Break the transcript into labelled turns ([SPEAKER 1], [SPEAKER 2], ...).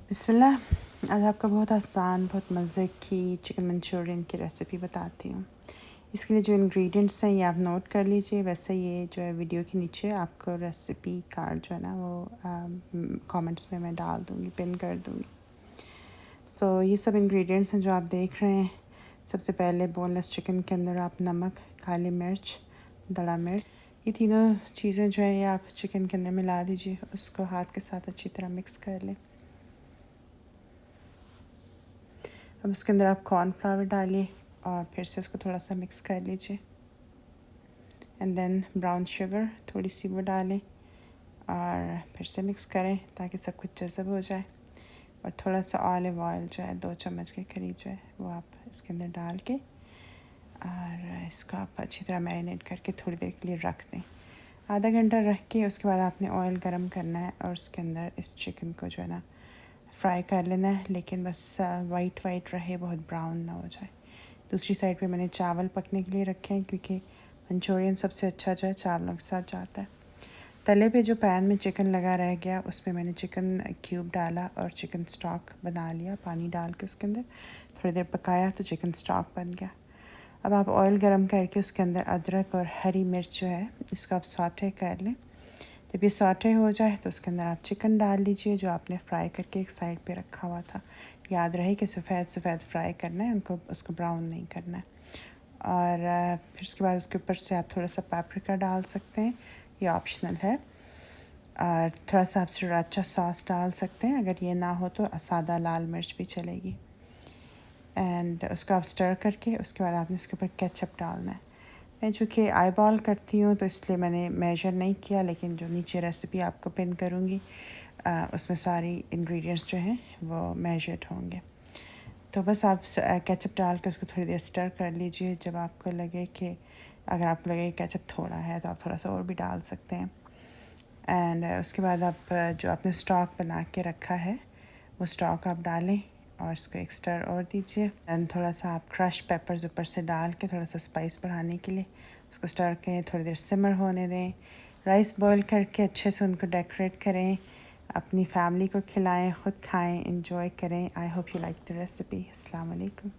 [SPEAKER 1] बिस्मिल्लाह। आज आपको बहुत आसान, बहुत मज़े की चिकन मंचूरियन की रेसिपी बताती हूँ। इसके लिए जो इंग्रेडिएंट्स हैं ये आप नोट कर लीजिए। वैसे ये जो है वीडियो के नीचे आपको रेसिपी कार्ड जो है ना वो कमेंट्स में मैं डाल दूँगी, पिन कर दूँगी। ये सब इंग्रेडिएंट्स हैं जो आप देख रहे हैं। सबसे पहले बोनलेस चिकन के अंदर आप नमक, काली मिर्च, दड़ा मिर्च, ये तीनों चीज़ें जो है ये आप चिकन के अंदर मिला दीजिए। उसको हाथ के साथ अच्छी तरह मिक्स कर लें। अब उसके अंदर आप कॉर्नफ्लावर डालिए और फिर से उसको थोड़ा सा मिक्स कर लीजिए। एंड देन ब्राउन शुगर थोड़ी सी वो डालें और फिर से मिक्स करें ताकि सब कुछ जज़ब हो जाए। और थोड़ा सा ऑलिव ऑयल जो है 2 चम्मच के करीब जो है वो आप इसके अंदर डाल के और इसको आप अच्छी तरह मैरिनेट करके थोड़ी देर के लिए रख दें। आधा घंटा रख के उसके बाद आपने ऑयल गरम करना है और उसके अंदर इस चिकन को जो है ना फ्राई कर लेना है, लेकिन बस वाइट वाइट रहे, बहुत ब्राउन ना हो जाए। दूसरी साइड पे मैंने चावल पकने के लिए रखे हैं क्योंकि मंचूरियन सबसे अच्छा जो है चावलों के साथ जाता है। तले पे जो पैन में चिकन लगा रह गया उसमें मैंने चिकन क्यूब डाला और चिकन स्टॉक बना लिया। पानी डाल के उसके अंदर थोड़ी देर पकाया तो चिकन स्टॉक बन गया। अब आप ऑयल गरम करके उसके अंदर अदरक और हरी मिर्च जो है इसको आप सौटे कर लें। जब ये सौटे हो जाए तो उसके अंदर आप चिकन डाल लीजिए जो आपने फ्राई करके एक साइड पे रखा हुआ था। याद रहे कि सफ़ेद फ्राई करना है, उनको उसको ब्राउन नहीं करना है। और फिर उसके बाद उसके ऊपर से आप थोड़ा सा पापरिका डाल सकते हैं, ये ऑप्शनल है। और थोड़ा सा आप श्रीराचा सॉस डाल सकते हैं, अगर ये ना हो तो सादा लाल मिर्च भी चलेगी। एंड उसको आप स्टर करके उसके बाद आपने उसके ऊपर केचप डालना है। मैं चूँकि आई बॉल करती हूँ तो इसलिए मैंने मेजर नहीं किया, लेकिन जो नीचे रेसिपी आपको पिन करूँगी उसमें सारी इंग्रेडिएंट्स जो हैं वो मेजर्ड होंगे। तो बस आप केचप डाल के उसको थोड़ी देर स्टर कर लीजिए। जब आपको लगे कि अगर आपको लगे केचप थोड़ा है तो आप थोड़ा सा और भी डाल सकते हैं। एंड उसके बाद आप जो आपने स्टॉक बना के रखा है वो स्टॉक आप डालें और इसको एक स्टर और दीजिए। एंड थोड़ा सा आप क्रश पेपर्स ऊपर से डाल के थोड़ा सा स्पाइस बढ़ाने के लिए उसको स्टर करें, थोड़ी देर सिमर होने दें। राइस बॉईल करके अच्छे से उनको डेकोरेट करें, अपनी फैमिली को खिलाएं, ख़ुद खाएं, इंजॉय करें। I hope you like the recipe. अस्सलाम वालेकुम।